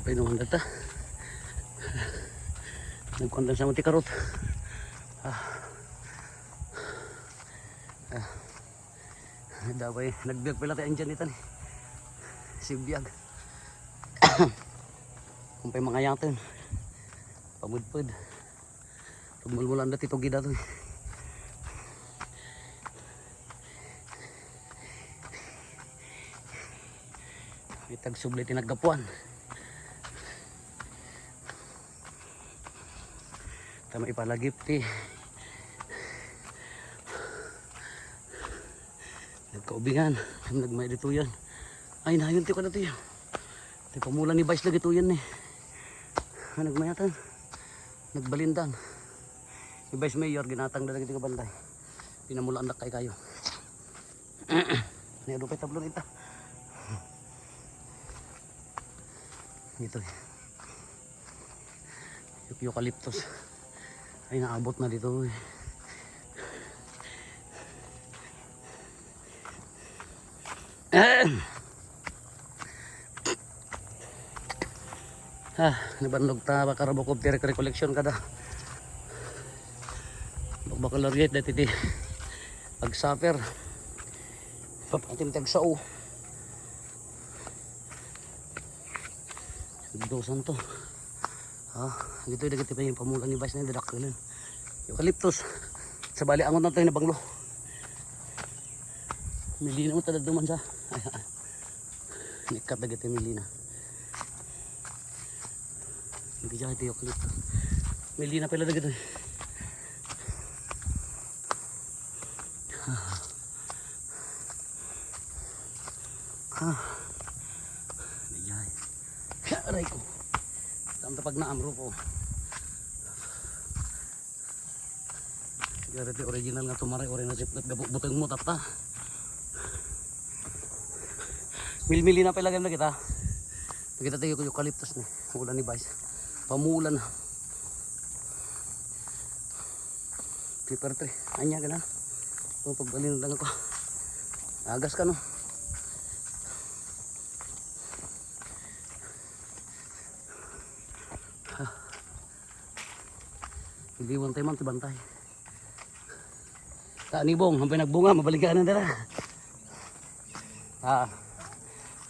Painuman data. Nagkontan sa mati karot. Daway nagbiag pala tayo dyan ito. Si biag. Kung pa'y mga yatin. Pamudpud. Pagmulmulan dati ito gida to. Itag subli tinagapuan. Tama ipalagip ti. Nagkaubingan. Nagmay dito yan. Ay nayon ti ko na ti. Ti pamulan ni Vice lagi to yan eh. Nagmayatan. Nagbalindan. Si Vice Mayor ginatang na lagi ti kabantay. Pinamulaan na kayo. Nero pa tablon ita. Dito eucalyptus ay naabot na dito eh. Nabanlog ta bakarabokop direct recollection kada baccalaureate dati ti pag-suffer papatim tag sao dosan to dito yung dagiti pa yung pamulan ni Vice na yung dadakilan eucalyptus sa bali angon na tayo na banglo milina mo talad duman sa nikat dagiti milina hindi dyan ito eucalyptus milina pala dagiti aray ko tamta pag naamro po gariti original nga tumaray ori na siplat butang mo tata milmili na pala ganda kita tayo yung eucalyptus na ulan ni Vice pamulan na clipper tree anya ka na pagbalin lang ako agas ka no iliwan tayo man tibantay kaanibong hampay nagbunga mabalikan na dara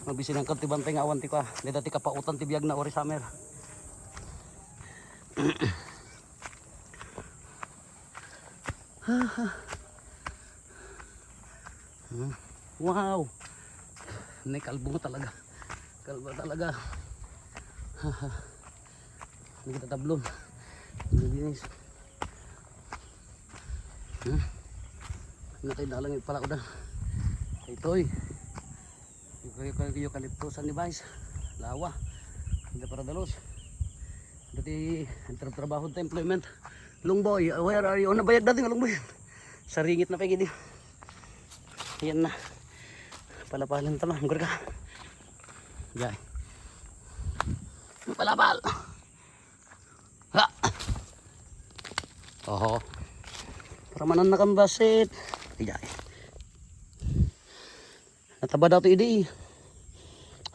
mabisi ng tibantay nga awan ti ka dito ti kapautan ti biyag na ori summer wow may kalbo talaga hindi kita tablon linis natay dalang pala ko na ito'y eucalyptusan ni Vice lawa hindi para dalos dati trabaho ta employment Lungboy where are you nabayag dati nga Lungboy sa ringit na pagidi yan na palapalan tama mugor ka jay palapal oho para manan na kang basit jay nataba daw ito idi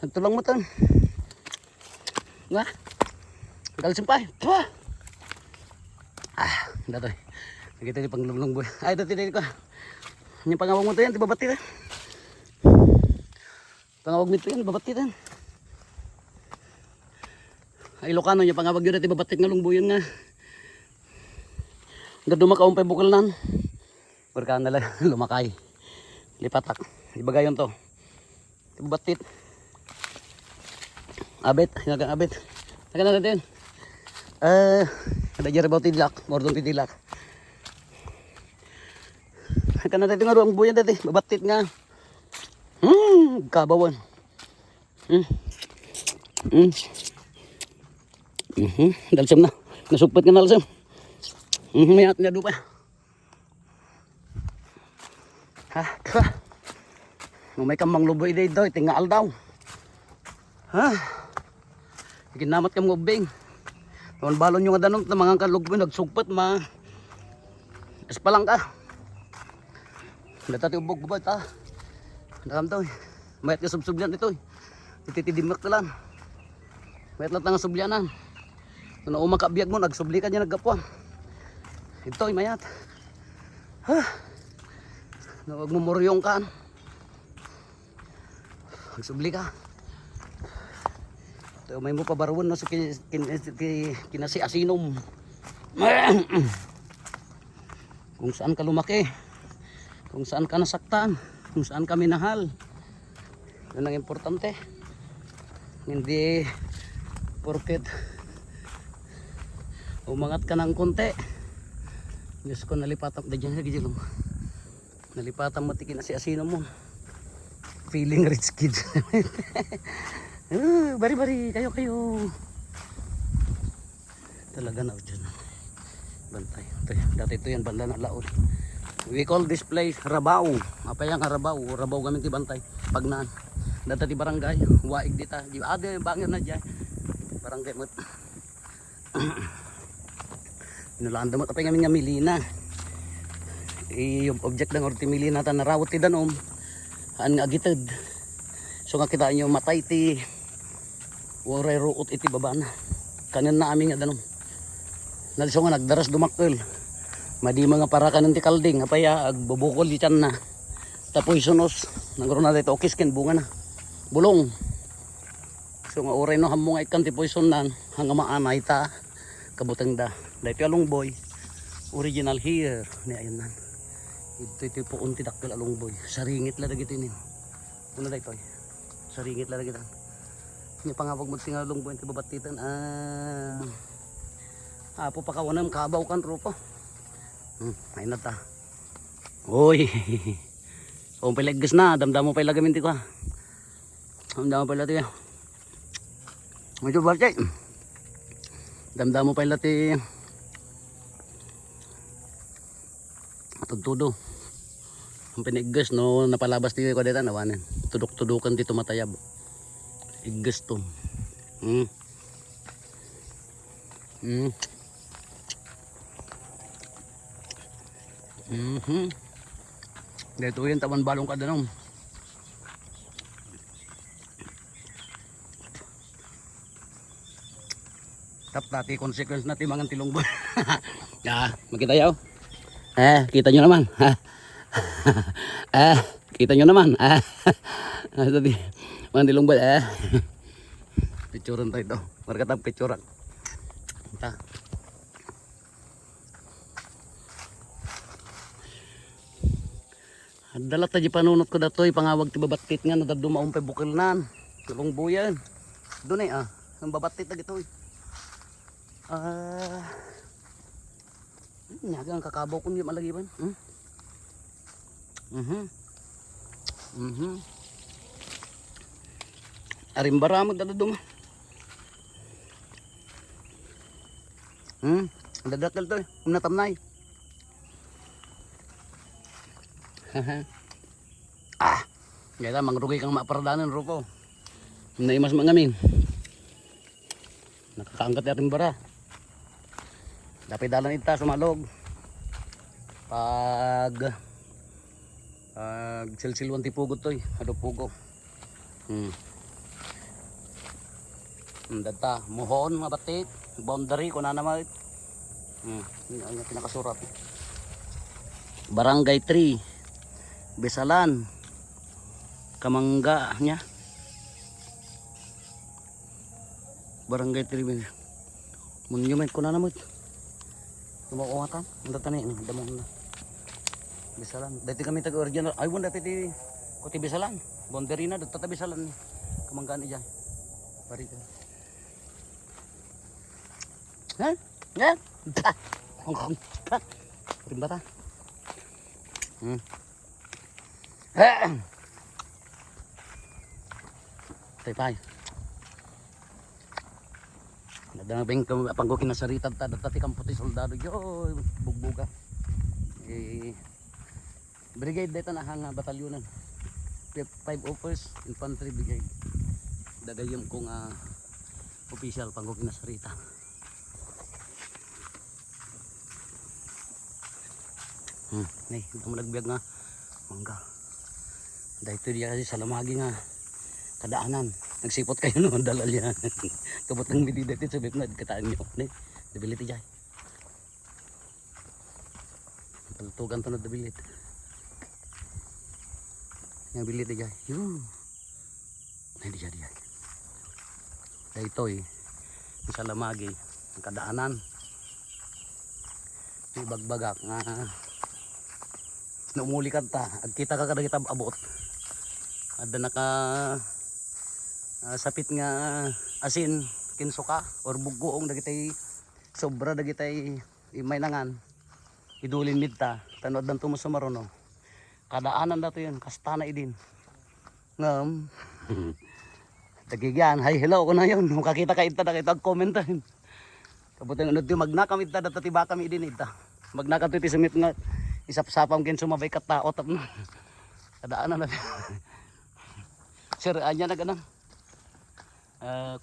nagtulang mo tan nga kalsimpay datoy nakita ni panglunglong boy ay dati ko yung pangawag mo to yan tibabati tan pangawag mo to yan tibabati tan ay Ilocano yung pangawag yun dati babatit nga lungboy nga hanggang dumakaon pa yung bukal nan burkaan na lang lumakay lipatak ibagayon to tibatit abet hinagang abet hanggang natin ada jari bau tidilak mordong tidilak hanggang natin nga ruang buyan dati babatit nga kabawan dalsam na nasupit nga nalsam may at nga dupa may kamang luboy daw tingaal daw ikinamat kam ngubing naman balon nyo nga danon mga kalugboy nagsugpat espalang ka natati ubog bubad nakam to mayat ka subsubyan ito ititidimak ka lang Wait lang nga subyanan. Kung umakabiyag mo, nagsubli ka niya naggapuan. Ito, mayat. Ha? Huwag mo muryong ka. Nagsubli ka. Ito, may mo pabaruan no, sa kinasi asinom. Kung saan ka lumaki. Kung saan ka nasaktan. Kung saan ka minahal. Yun ang importante. Hindi porket umangat ka ng konti. Diyos ko, nalipatan dyan lagi dyan. Nalipatan matikin na si asino mo. Feeling rich kid. Bari-bari, kayo. Talaga na dyan. Bantay. Dati ito yan, banda na laon. We call this place Rabaw. Apa yang Rabaw? Rabaw kami ti bantay. Pagnaan. Dati ti barangay. Waig dita. Ade bangir na dyan. Barangay mo. Inulanda mo tapay kami nga milina. Yung object ng orti milina ta narawat ti danom. An nga agitid. So nga kita nyo matay ti waray ruot iti babana. Kanin na amin nga danom. Naliso nga nagdaras dumakkel. Madi mga para kanin ti kalding. Apaya agbubukol di tiyan na. Tapoy sunos. Nangro na dito okiskin bunga na. Bulong. So nga oray no hamong ikan ti poison nan. Hanga maanay ta. Kabutang da. Dahil along boy. Original here. Ni ayun nan. Ito po unti dakkel along boy. Saringit la dagiti nin. Ano da ito ay? Saringit la dagiti. Nya pangawag mo tinga along boy ti babatitan. Apo pakawanam kabaw kan rupo. Ay na ta. Oy. So pilaggas na, damdamo pa ilagamin ti ko. Damdamo pa ilati. Medyo barcay. Damdamo pa ilati. Tudtudo. Ang piniggas no napalabas ti ko deta nawanan. Tudok-tudukan ti tumatayab. Iggas to. Dito yun taman balong kada nung. Tap tati consequence natin mga tilong buwan. Makita yaw. Kita nyo naman. Kita nyo naman. Tadi mga tilong buwan. Picturean tayo ito. Markatang picturean. Ta. Dalat tayo panunot ko datoy pangawag ti babatit nga nadadumaon pa bukil nan. Tulong buyan. Doon ang babatit na gito. Nyagang kakabaw ko niya malagiban. Arimbara magdadaduma. Dadakal to natamnay. Gaya mangrugi kang maparadanan rupo. Naimas mangamin. Nakakaangkat natin bara. Dapat dalan ita sumalog. Pag silsilwan ti pugot to ado pugo. Data mohon mabatit boundary ko na naman. Ang pinakasurat. Barangay 3 Besalan Kamangga nya. Barangay 3 Monument ko na naman. Tumakuhatan. Ang data na yun. Damang na. Besalan. Dati kami taga-original. Ay, wala dati di. Kuti Besalan. Boundary na. Dati Besalan. Kamangga ni dyan. Pari ka. Ha? Ha? Ha? Ha? Rimba ta? Tay-tay. Nadang panggo kinasaritan ta dati kang puti soldado yo bugbuga. Brigade dito na hang batalyonan. 501st Infantry Brigade. Dagayom kong official panggo kinasarita. Nih, ito mo nagbiag nga mangga. Dahil ito diya kasi sa lamagi nga kadaanan. Nagsipot kayo no, dalal yan. Kabot ng medida dito, sabi ko na, kataan nyo. Dabilit dyan. Paltugan to na dabilit. Yang bilit dyan. Yun. Hindi dyan dyan. Kaya ito sa lamagi, ang kadaanan. May bagbagak nga. Naumuli ka ta. Agkita ka kada kita abot. Ada naka sapit nga asin kinsuka or bugoong dagitay sobra dagitay imay nangan idulin midta tanod dan tumo sa marono kadaanan dato yun kastana idin ngam dagigyan hi hello ko na yun makakita ka ita nakita comment tayo kabutang ano ti magnakam ita dato tiba kami idin ita magnakam ti sumit nga isap-sapam kin sumabay katao tap na kadaanan na sir anya na ganang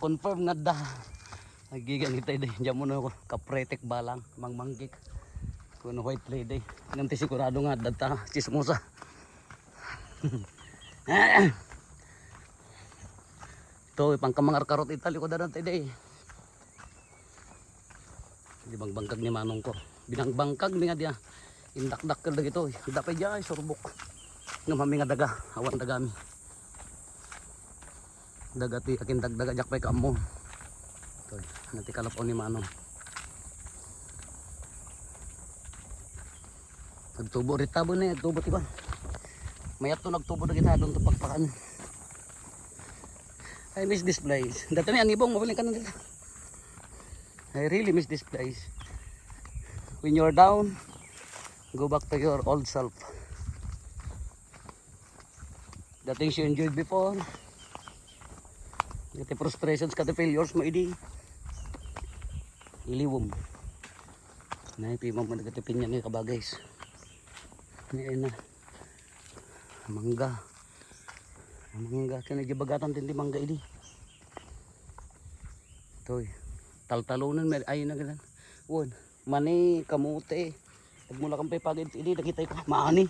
confirm nga da nagigan kita day diyan mo na kapretek balang mangmanggik kuno white lady nanti sigurado nga data chismosa to pang kamangar karot itali ko dadan tay di bang bangkag ni manong ko binang bangkag ni nga dia indakdak ka dagito dapat diay surbok ngam hami nga daga awan dagami dagati akin dagdaga jak pay kaamo toy nanti kalapaw ni manong nagtubo rit tabo ni nagtubo tiba mayat to nagtubo na kita doon to pagpakan I miss this place dato ni ang ibong mabaling ka na dito I really miss this place when you're down go back to your old self the things you enjoyed before. Gati frustrations kati failures mo idi. Iliwom. Nay pimam mo gati pinya ni kabagays. Ni na. Mangga. Mangga kani gibagatan tindi mangga idi. Toy. Taltalunan mer ay na ganan. Won, mani kamote. Nagmula kang pagid idi nakita ko maani.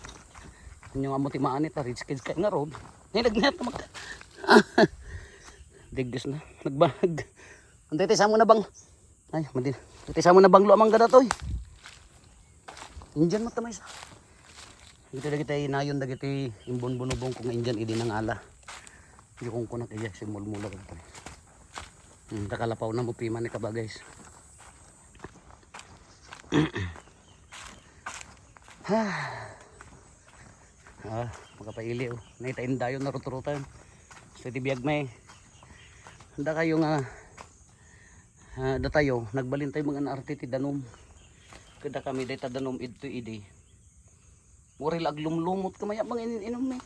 Yung amo ti maani ta rich kids kay nga road. Ni nagnet mag. Digos na nagbag antay tay samo na bang ay madin tay samo na banglo amang gada toy Indian matamay sa gito dagiti nayon dagiti imbon bunubong kung Indian idi nang ala di kong kunak iya si mulmula ko toy takalapaw na mo piman ni kaba guys magapaili naitain dayon na ruturutan sa tibiyag may handa kayo nga datayo nagbalintay mga naarte ti danom kada kami dayta danom idto idi muril aglumlumot kamaya mga ininom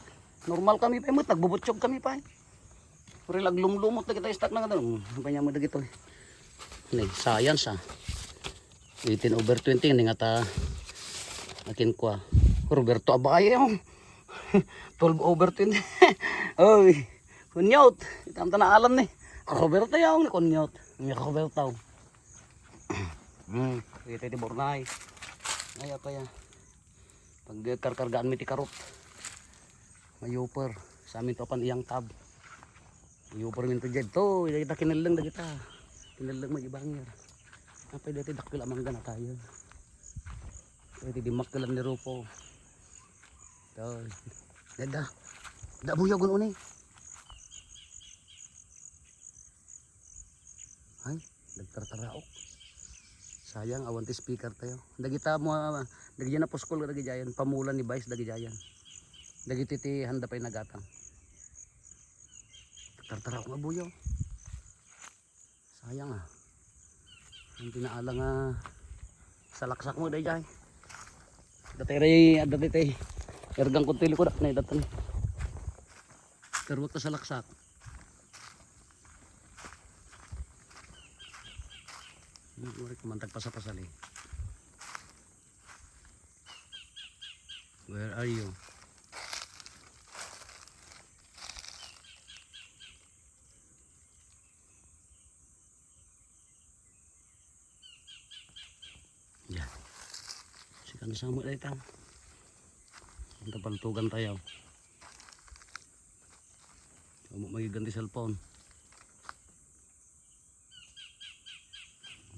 normal kami pa imot nagbubutsyog kami pa muril aglumlumot na kita istak na danom panya mo dagito ni science 18/20 ni nga ta akin kwa Roberto Abayo 12/20 oy kunyot itam na alam ni Roberto yaw ni kunyot ni Roberto ito di bornay ay kaya pag karkargaan mi ti karot mayuper sa amin to pan iyang tab mayuper min to jed to kita kinilang da kita kinilang magibangir apay dati dakil amang gana tayo ito di makkalan ni Rupo to da buyaw gun unay ay nagtartaraok sayang awan ti speaker tayo dagita mo dagita na poskol dagi jayan pamulan ni Vice dagi jayan dagiti ti handa pay nagatang tartaraok nga buyo sayang ang pinaala nga salaksak mo dagi jay datay tay ergang kuntili ko na datan karwak ta salaksak Murik mantag pasapasali. Where are you? Ya. Sikan sama dai tam. Kita paltugan tayo. Magiganti cellphone.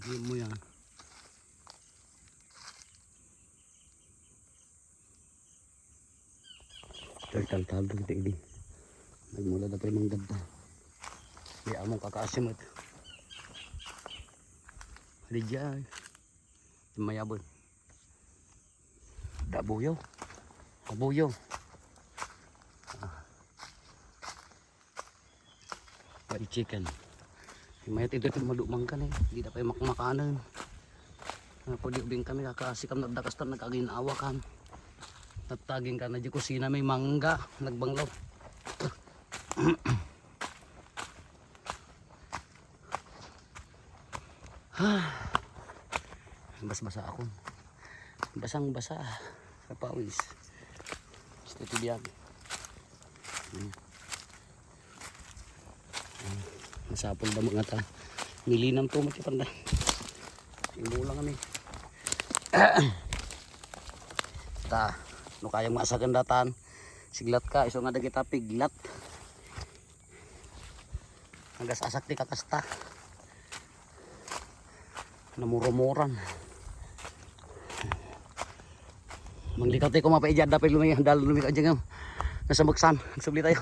Hindi mo yan. Tantado kita ini. Nagmula na pa yung ganda. Di among kakaasimot. Hadi dyan. Mayabon. Dabuyo. Dabuyo. Wild chicken. Mayat ito yung madumang ka na eh. Hindi na pa yung makmakanan. Pwede ubing kami kakasikam na dakastan nagkaginawa kan. Nataging ka na di kusina may mangga. Nagbanglaw. Bas-basa ako. Basang-basa. Sa pawis. Basta ito biyag. Masapol ba mga ta? Milinam to matipanda. Imulang kami. Ta, no kayang maasagan datan. Siglat ka, iso nga kita piglat. Nagas-asak di kakasta. Namuro-moran. Manglikaw tayo kumapaijad dapat lumay dal lumikaw dyan nasa buksan. Subli tayo.